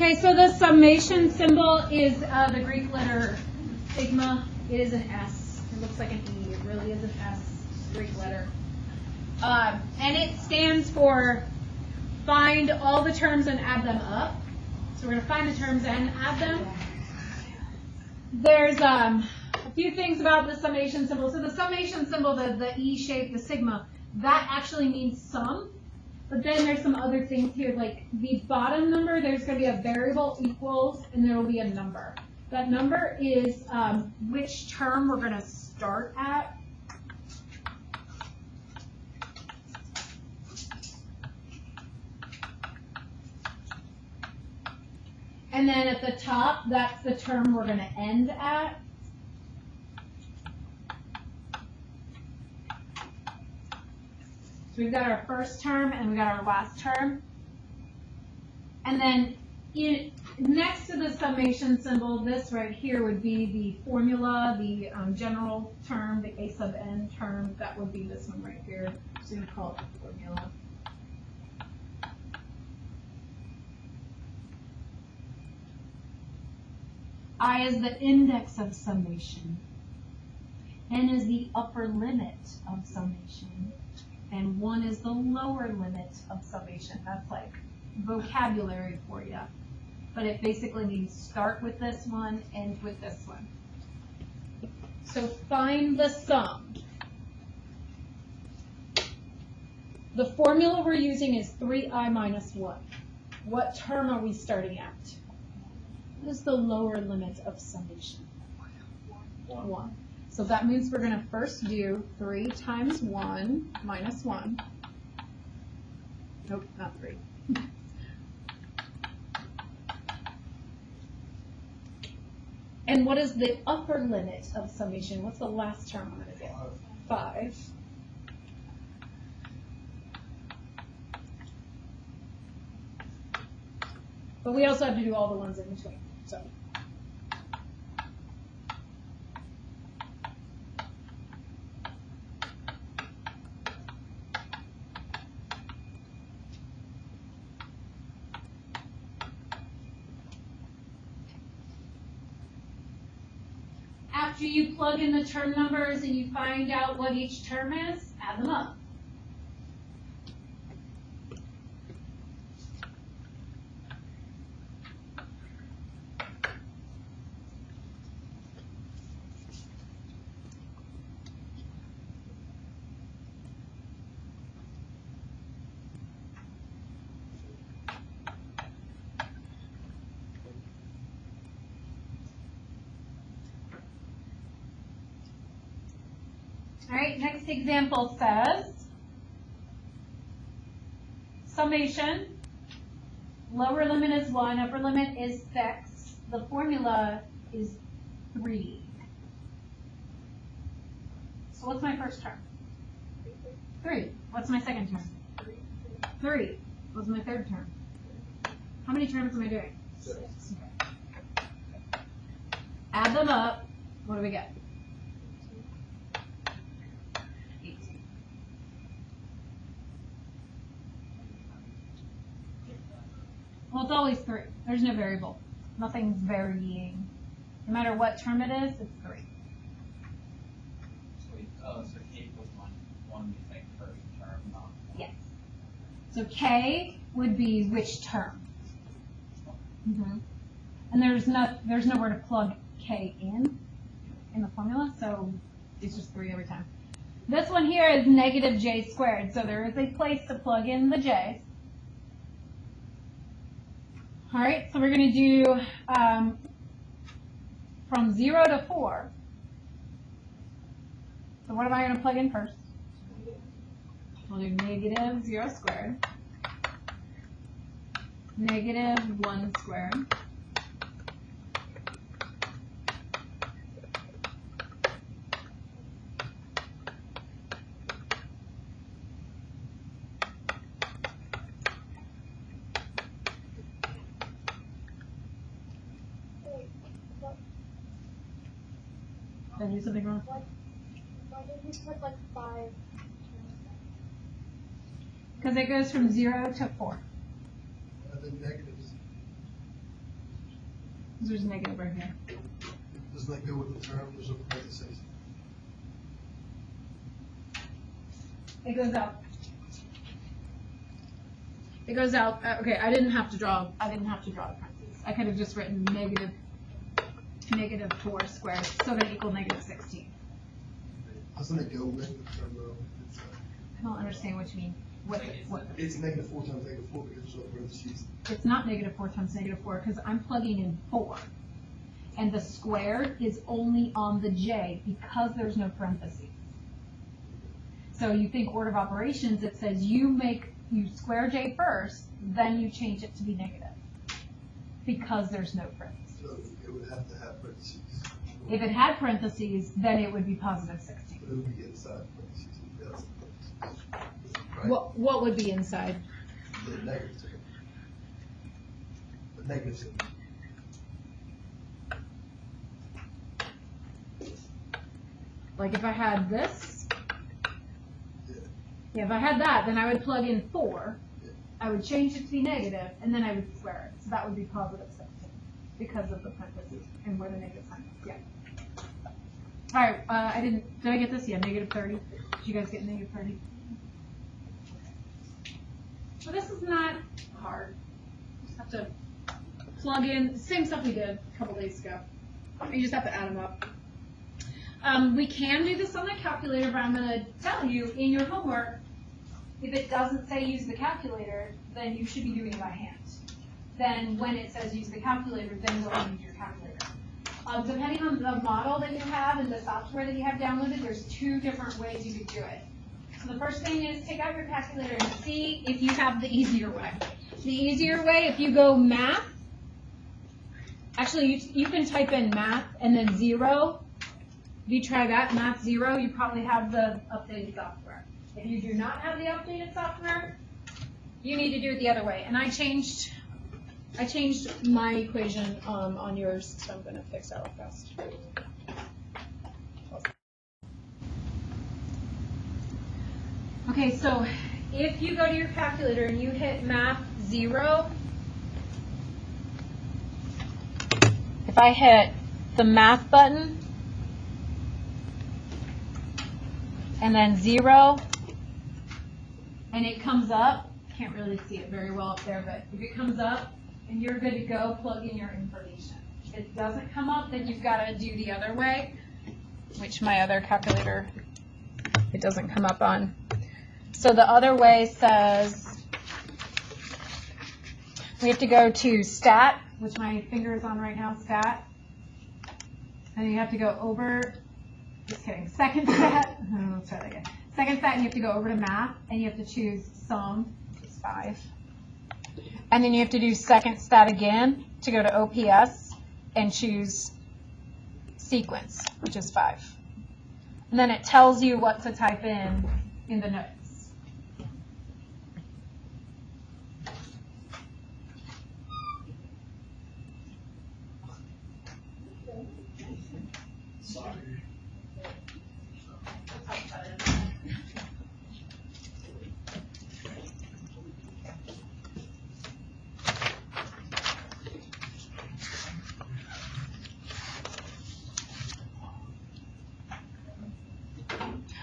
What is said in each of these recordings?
Okay, so the summation symbol is the Greek letter sigma. It is an S. It looks like an E. It really is an S, Greek letter. And it stands for find all the terms and add them up. So we're going to find the terms and add them. There's a few things about the summation symbol. So the summation symbol, the E shape, the sigma, that actually means sum. But then there's some other things here, like the bottom number, there's going to be a variable equals, and there will be a number. That number is which term we're going to start at. And then at the top, that's the term we're going to end at. So we've got our first term and we've got our last term. And then next to the summation symbol, this right here would be the formula, the general term, the a sub n term. That would be this one right here. I'm just going to call it the formula. I is the index of summation. N is the upper limit of summation. And 1 is the lower limit of summation. That's like vocabulary for you. But it basically means start with this one, end with this one. So find the sum. The formula we're using is 3i minus 1. What term are we starting at? What is the lower limit of summation? 1. So that means we're going to first do 3 times 1 minus 1. Nope, not 3. And what is the upper limit of summation? What's the last term I'm going to get? 5. But we also have to do all the ones in between. So. After you plug in the term numbers and you find out what each term is, add them up. All right, next example says, summation, lower limit is 1, upper limit is 6, the formula is 3. So what's my first term? 3. What's my second term? 3. What's my third term? How many terms am I doing? 6. Okay. Add them up, what do we get? Well, it's always 3. There's no variable. Nothing's varying. No matter what term it is, it's 3. So K equals 1 we think first term, not 1. Yes. So K would be which term? And there's nowhere to plug K in the formula, so it's just 3 every time. This one here is negative J squared, so there is a place to plug in the J's. All right, so we're going to do from 0 to 4. So what am I going to plug in first? We'll do negative 0 squared, negative 1 squared, Did I do something wrong? Why did you put like 5? Because it goes from 0 to 4. The negatives. Because there's a negative right here. Doesn't that go with the term, there's a parentheses? It goes out. It goes out, okay, I didn't have to draw the parentheses. I could have just written negative 4 squared, still gonna equal negative 16. Doesn't it go with the term though? I don't understand what you mean. What? It's negative 4 times negative 4 because there's no parentheses. It's not negative 4 times negative 4, because I'm plugging in 4. And the squared is only on the j because there's no parentheses. So you think order of operations, it says you square j first, then you change it to be negative. Because there's no parentheses. So it would have to have parentheses. If it had parentheses, then it would be positive 16. But it would be inside parentheses. That's right. What would be inside? The negative term. The negative term. Like if I had this, Yeah. yeah, if I had that, then I would plug in 4. Yeah. I would change it to be negative, and then I would square it. So that would be positive 16 because of the parentheses and where the negative sign is. Yeah. All right. Did I get this? Yeah, negative 30. Did you guys get negative 30? So this is not hard. Just have to plug in the same stuff we did a couple days ago. You just have to add them up. We can do this on the calculator, but I'm going to tell you in your homework, if it doesn't say use the calculator, then you should be doing it by hand. Then when it says use the calculator, then go and use your calculator. Depending on the model that you have and the software that you have downloaded, there's 2 different ways you could do it. So the first thing is take out your calculator and see if you have the easier way. The easier way, if you go math, actually you can type in math and then 0. If you try that, math 0, you probably have the updated software. If you do not have the updated software, you need to do it the other way. And I changed my equation on yours, so I'm going to fix that real fast. Okay, so if you go to your calculator and you hit math 0, if I hit the math button, and then 0, and it comes up, can't really see it very well up there, but if it comes up and you're good to go, plug in your information. If it doesn't come up, then you've got to do the other way, which my other calculator, it doesn't come up on. So the other way says we have to go to stat, which my finger is on right now, stat, and you have to go over. Just kidding. Second stat, let's try that again. Second stat, you have to go over to math, and you have to choose sum, which is 5. And then you have to do second stat again to go to OPS and choose sequence, which is 5. And then it tells you what to type in the notes.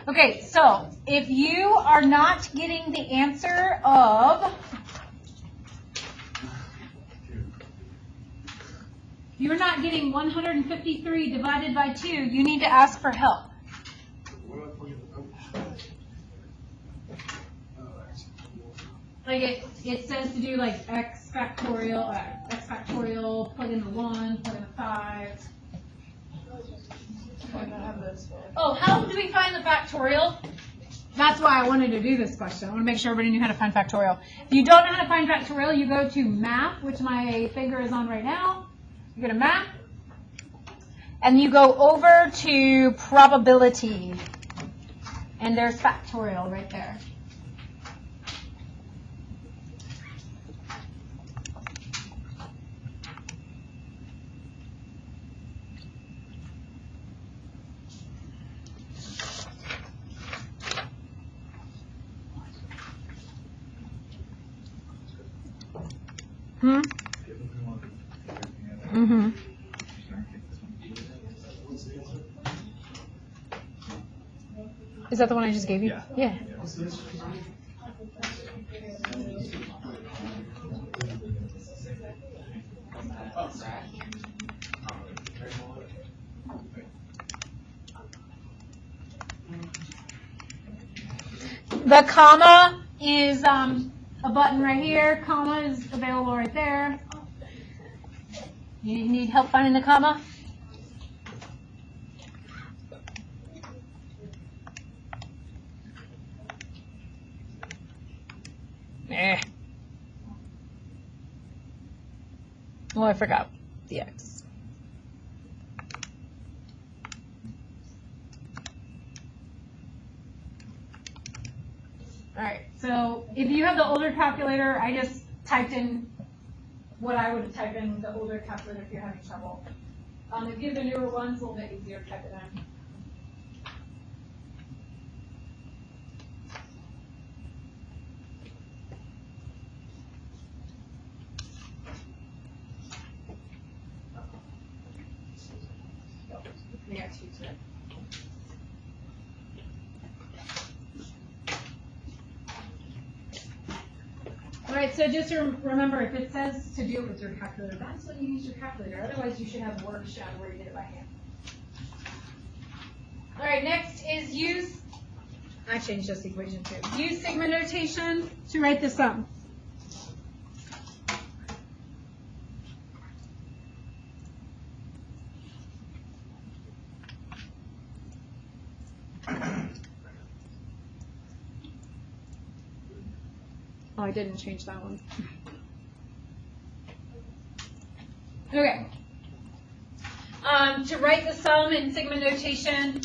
Okay, so if you are not getting the answer of, you're not getting 153 divided by 2, you need to ask for help. What do I plug in the notes? Like it says to do like x factorial, plug in the 1, plug in the 5. Oh, how do we find the factorial? That's why I wanted to do this question. I want to make sure everybody knew how to find factorial. If you don't know how to find factorial, you go to math, which my finger is on right now. You go to math, and you go over to probability, and there's factorial right there. Mm-hmm. Is that the one I just gave you? Yeah. The comma is a button right here. Comma is available right there. You need help finding the comma? Oh, I forgot the X. All right, so if you have the older calculator, I just typed in what I would have typed in with the older calculator if you're having trouble. If you have the newer ones, it's a little bit easier to type it in. We got two today. All right, so just remember, if it says to do it with your calculator, that's when you use your calculator. Otherwise, you should have a workshop where you did it by hand. All right, next is use, I changed this equation too. Use sigma notation to write the sum. Oh, I didn't change that one. Okay. To write the sum in sigma notation,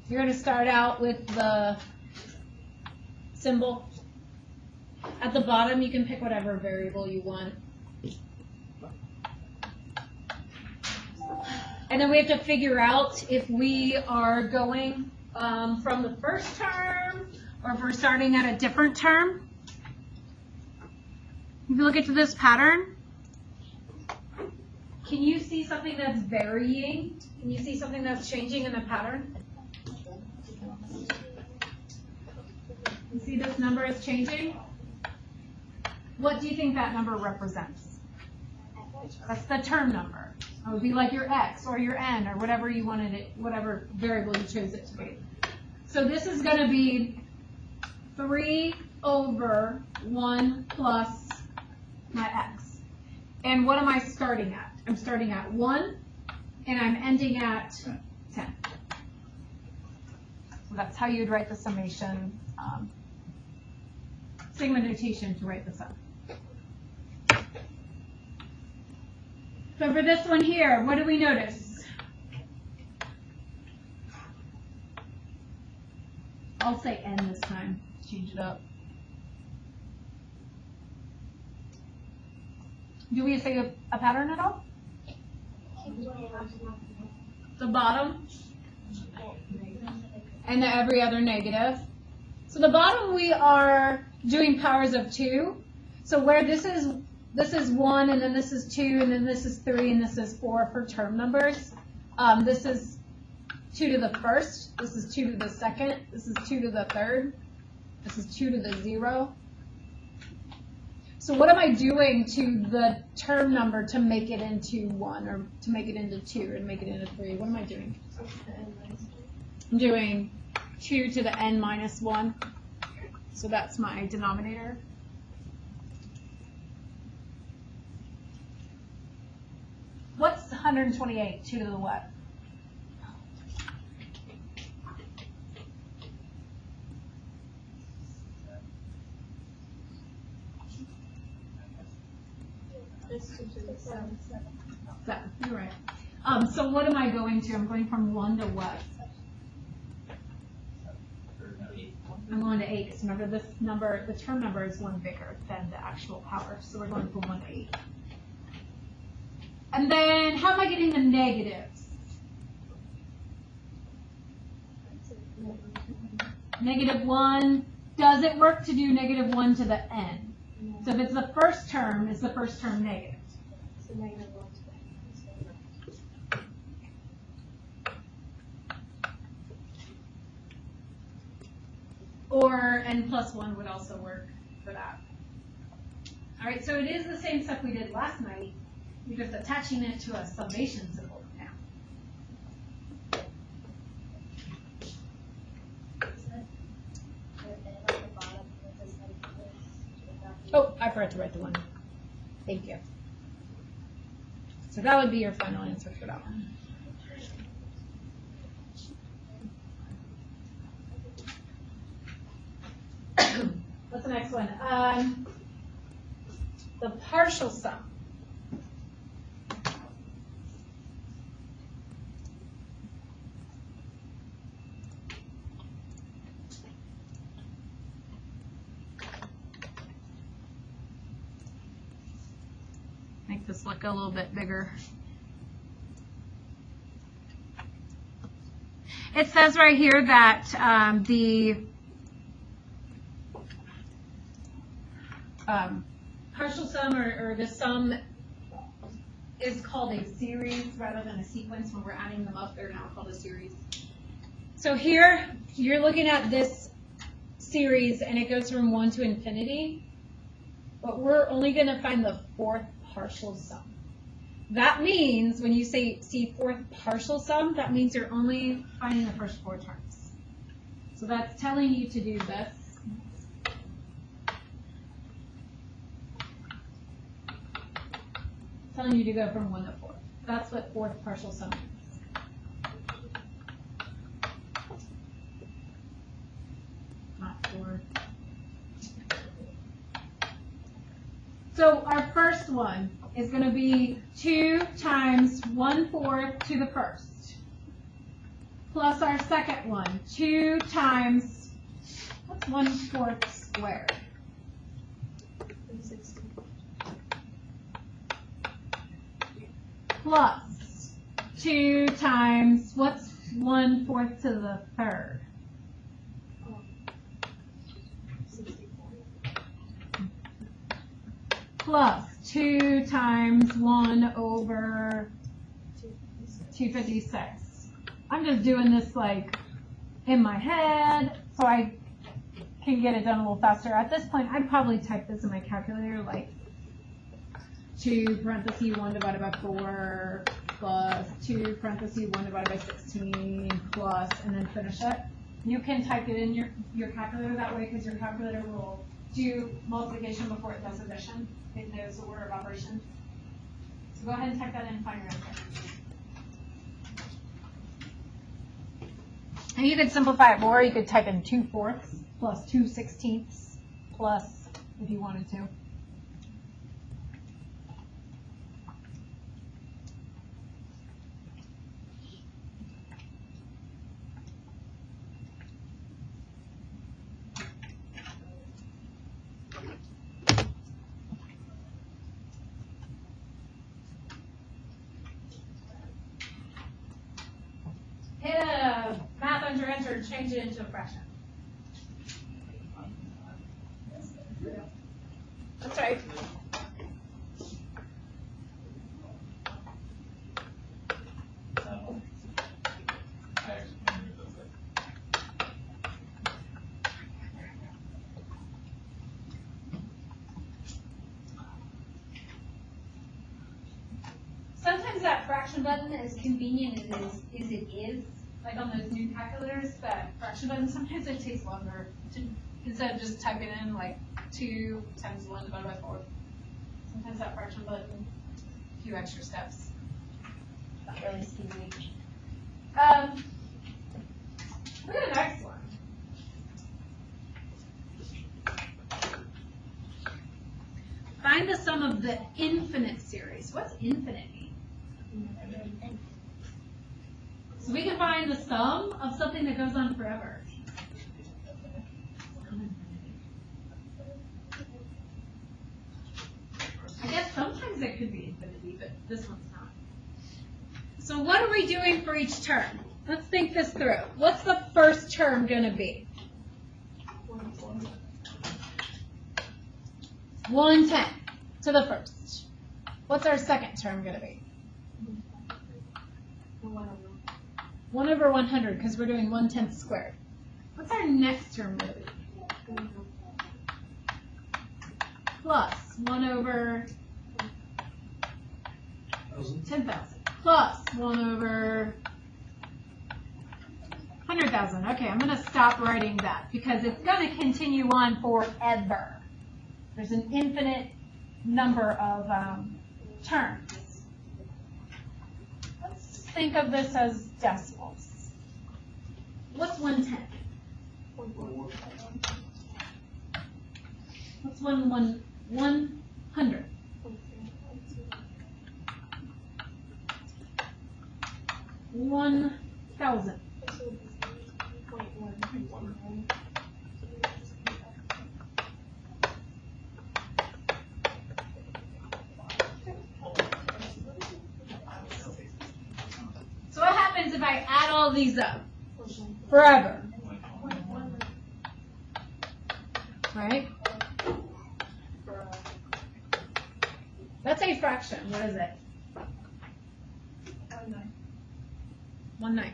you're going to start out with the symbol. At the bottom, you can pick whatever variable you want. And then we have to figure out if we are going from the first term or if we're starting at a different term. If you look into this pattern, can you see something that's varying? Can you see something that's changing in the pattern? You see this number is changing? What do you think that number represents? That's the term number. It would be like your X or your N or whatever you wanted it, whatever variable you chose it to be. So this is going to be 3 over 1 plus my X. And what am I starting at? I'm starting at 1 and I'm ending at 10. So that's how you'd write the summation, sigma notation to write the sum. So for this one here, what do we notice? I'll say N this time, change it up. Do we see a pattern at all? The bottom and the every other negative. So the bottom we are doing powers of 2. So where this is 1, and then this is 2, and then this is 3, and this is 4 for term numbers. This is 2 to the first, this is 2 to the second, this is 2 to the third, this is 2 to the 0. So what am I doing to the term number to make it into 1, or to make it into 2, or to make it into 3? What am I doing? I'm doing 2 to the n minus 1. So that's my denominator. What's 128? 2 to the what? Seven. You're right. So what am I going to? I'm going from 1 to what? I'm going to 8. Because remember, this number, the term number is 1 bigger than the actual power. So we're going from 1 to 8. And then, how am I getting the negatives? -1. Does it work to do -1 to the n? So if it's the first term, is the first term negative? Or n plus 1 would also work for that. All right, so it is the same stuff we did last night. You're just attaching it to a summation symbol now. Oh, I forgot to write the one. Thank you. So that would be your final answer for that one. What's the next one? The partial sum. Make this look a little bit bigger. It says right here that the partial sum or the sum is called a series rather than a sequence. When we're adding them up, they're now called a series. So here, you're looking at this series, and it goes from 1 to infinity. But we're only going to find the fourth partial sum. That means when you see fourth partial sum, that means you're only finding the first 4 terms. So that's telling you to do this. Telling you to go from 1 to 4. That's what fourth partial sum is. Not 4. So our first one is going to be 2 times 1/4 to the first. Plus our second one, 2 times, what's 1/4 squared? Plus 2 times, what's 1/4 to the third? Plus 2 times 1 over 256. I'm just doing this like in my head so I can get it done a little faster. At this point, I'd probably type this in my calculator like 2 parentheses 1 divided by 4 plus 2 parentheses 1 divided by 16 plus, and then finish it. You can type it in your calculator that way because your calculator will do multiplication before it does addition. It knows the order of operation. So go ahead and type that in and find your answer. And you could simplify it more. You could type in 2/4 plus 2/16 plus, if you wanted to. Hit a math under enter and change it into a fraction. That's right. Sometimes that fraction button, as convenient as it is, like on those new calculators, that fraction button, sometimes it takes longer to, instead of just typing in like 2 times 1 divided by 4. Sometimes that fraction button, a few extra steps. Not really speedy. Look at the next one. Find the sum of the infinite series. What's infinite mean? So we can find the sum of something that goes on forever. I guess sometimes it could be infinity, but this one's not. So what are we doing for each term? Let's think this through. What's the first term going to be? 1/10 to the first. What's our second term going to be? 1 over 100, because we're doing 1/10 squared. What's our next term going to be? plus 1 over 1,000. 10,000 plus 1 over 100,000. Okay, I'm going to stop writing that because it's going to continue on forever. There's an infinite number of terms. Let's think of this as decimals. What's 1/10? What's 1/100? 1,000. So what happens if I add all these up? Forever. Right? That's a fraction. What is it? 1/9.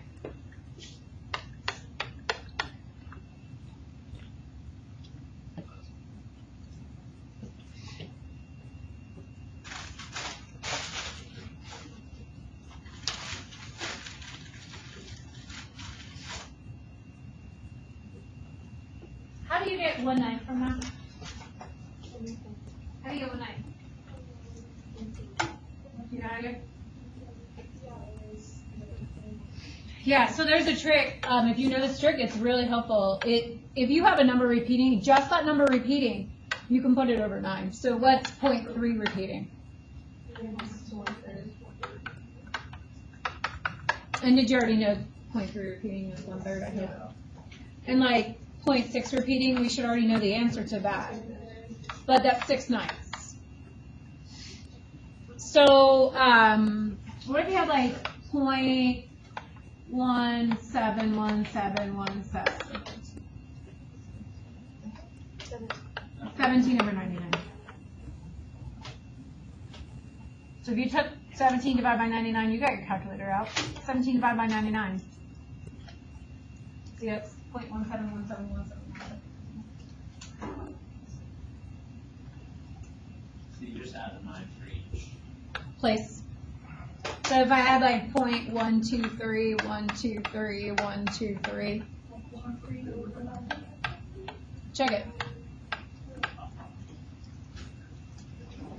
How do you get 1/9 from that? How do you get 1/9? You know how to get? Yeah, so there's a trick. If you know this trick, it's really helpful. If you have a number repeating, just that number repeating, you can put it over 9. So what's 0.3 repeating? And did you already know 0.3 repeating is 1/3, I hope? And like 0.6 repeating, we should already know the answer to that. But that's 6/9. So what if you have like 0.171717? 17 over 99. So if you took 17 divided by 99, you got your calculator out. 17 divided by 99. See, it's 0.171717. So you just add a 9 for each. Place. So if I add like 0.123, check it.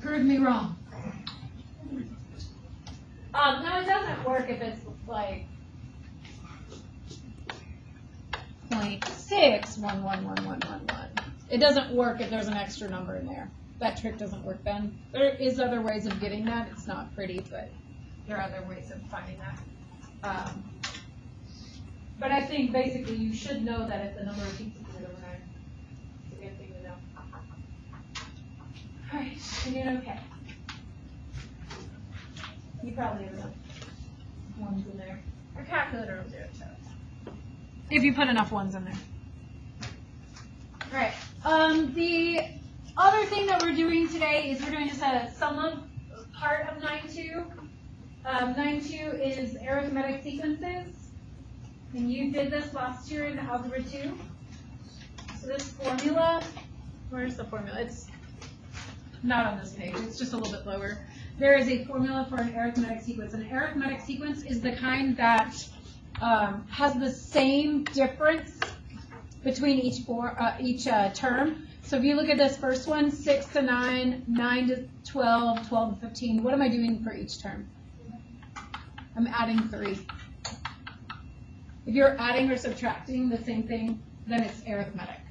Prove me wrong. No, it doesn't work if it's like 0.6111111. It doesn't work if there's an extra number in there. That trick doesn't work then. There is other ways of getting that. It's not pretty, but there are other ways of finding that. But I think basically you should know that if the number of pieces is over 9. It's a good thing to know. All right, you're doing okay. You probably have enough ones in there. Your calculator will do it, too. If you put enough ones in there. All right. The other thing that we're doing today is we're doing just a sum of part of 9-2. 9-2 is arithmetic sequences. And you did this last year in Algebra 2. So this formula, where's the formula? It's not on this page. It's just a little bit lower. There is a formula for an arithmetic sequence. An arithmetic sequence is the kind that has the same difference between each term. So if you look at this first one, 6 to 9, 9 to 12, 12 to 15, what am I doing for each term? I'm adding 3. If you're adding or subtracting the same thing, then it's arithmetic.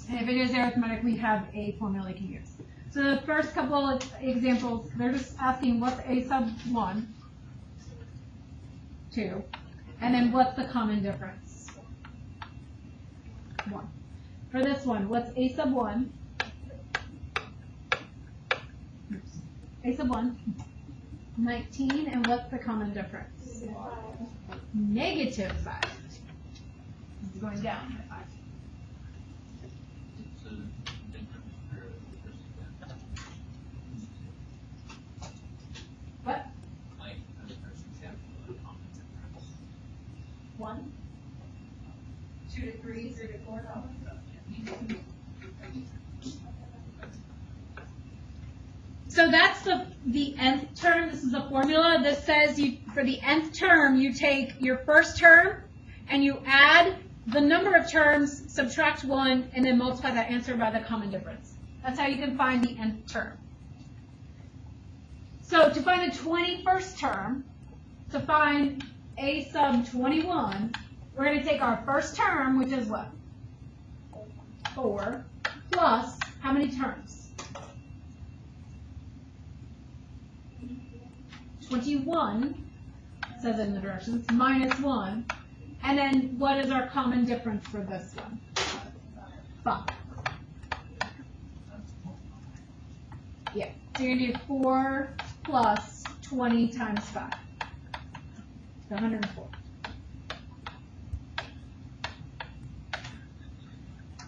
And if it is arithmetic, we have a formula you can use. So the first couple of examples, they're just asking what's a sub 1, 2, and then what's the common difference? 1. For this one, what's a sub 1? A sub 1, 19, and what's the common difference? Negative 5. It's going down by 5. So the difference for the first example. What? Like, for the first example, the common difference. 1, 2 to 3, 3 to 4. Yeah. So that's the nth term. This is a formula that says for the nth term, you take your first term and you add the number of terms, subtract 1, and then multiply that answer by the common difference. That's how you can find the nth term. So to find the 21st term, to find a sub 21, we're going to take our first term, which is what? 4, plus how many terms? 21, says in the directions, minus 1. And then what is our common difference for this one? 5. Yeah, so you're going to do 4 plus 20 times 5. 104.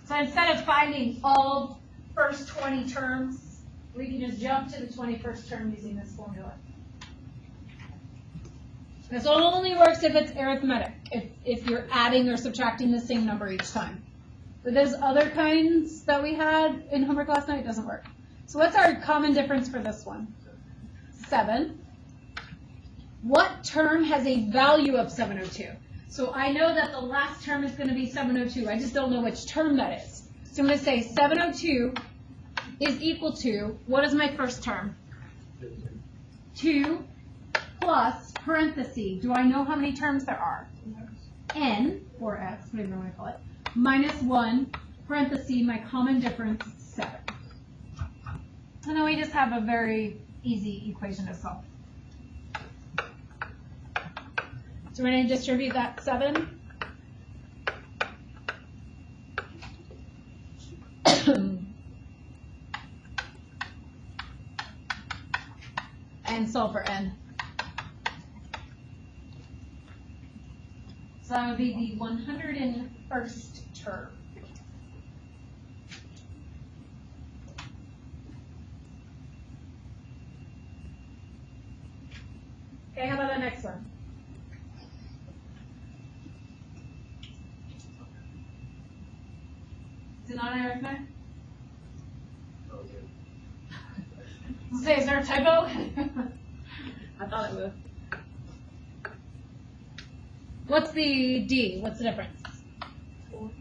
So instead of finding all first 20 terms, we can just jump to the 21st term using this formula. This only works if it's arithmetic, if you're adding or subtracting the same number each time. But those other kinds that we had in homework last night, it doesn't work. So what's our common difference for this one? 7. What term has a value of 702? So I know that the last term is going to be 702. I just don't know which term that is. So I'm going to say 702 is equal to, what is my first term? 2 plus parenthesis. Do I know how many terms there are? N, or x, whatever you want to call it, minus 1, parenthesis, my common difference, 7. And then we just have a very easy equation to solve. So we're going to distribute that 7. And solve for n. So that would be the 101st term. Okay, how about the next one? Is it not arithmetic? Say, is there a typo? I thought it would. What's the D? What's the difference? 4.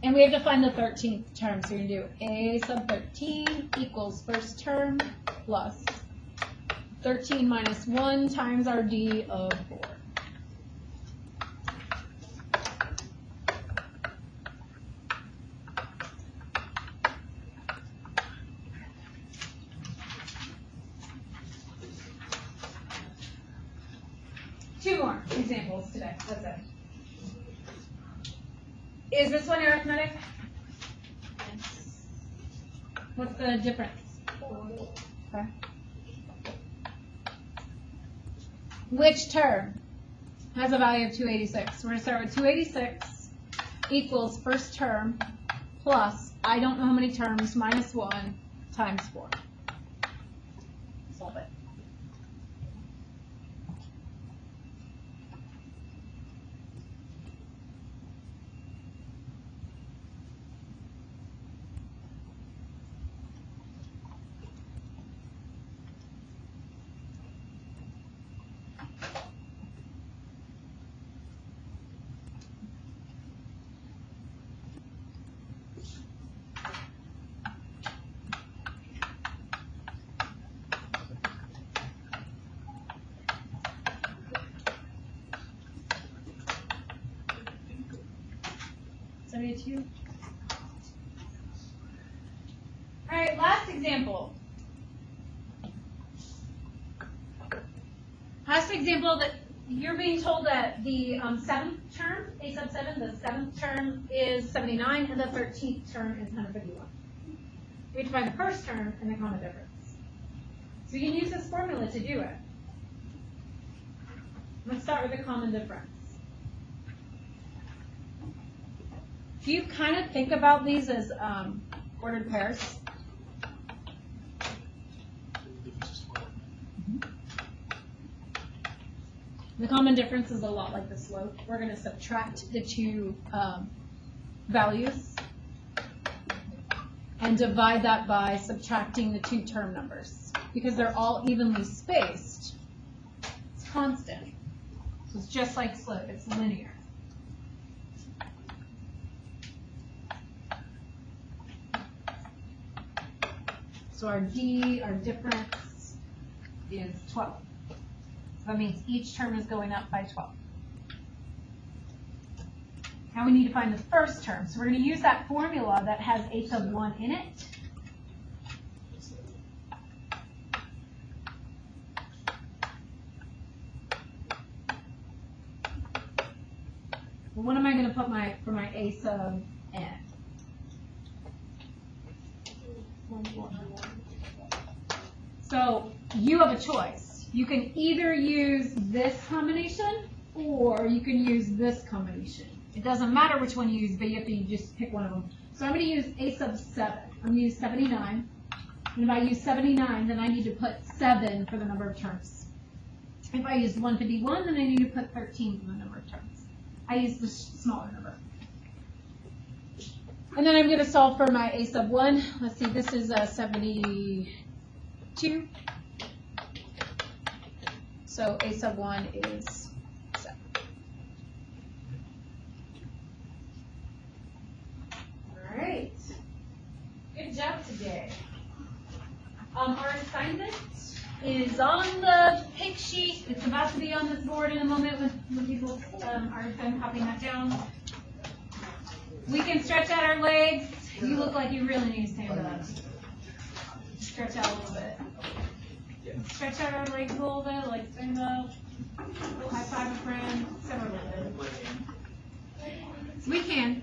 And we have to find the 13th term. So you're going to do A sub 13 equals first term plus 13 minus 1 times our D of 4. Two more examples today. That's it. Is this one arithmetic? Yes. What's the difference? 4. Okay. Which term has a value of 286? We're going to start with 286 equals first term plus, I don't know how many terms, minus 1 times 4. Solve it. All right, last example. Last example that you're being told that the 7th term, A sub 7, the 7th term is 79 and the 13th term is 151. We have to find the first term and the common difference. So you can use this formula to do it. Let's start with the common difference. Do you kind of think about these as ordered pairs? The common difference is a lot like the slope. We're going to subtract the two values and divide that by subtracting the two term numbers. Because they're all evenly spaced, it's constant. So it's just like slope, it's linear. So our D, our difference, is 12. So that means each term is going up by 12. Now we need to find the first term. So we're going to use that formula that has a sub 1 in it. Well, what am I going to put for my a sub n? So you have a choice. You can either use this combination or you can use this combination. It doesn't matter which one you use, but you have to just pick one of them. So I'm going to use a sub 7. I'm going to use 79. And if I use 79, then I need to put 7 for the number of terms. If I use 151, then I need to put 13 for the number of terms. I use the smaller number. And then I'm going to solve for my a sub 1. Let's see, this is 72. So a sub 1 is 7. All right. Good job today. Our assignment is on the pink sheet. It's about to be on this board in a moment when people are done copying that down. We can stretch out our legs. You look like you really need to stand up. Stretch out a little bit. Stretch out our legs a little bit, like stand up. High five a friend, etc. We can.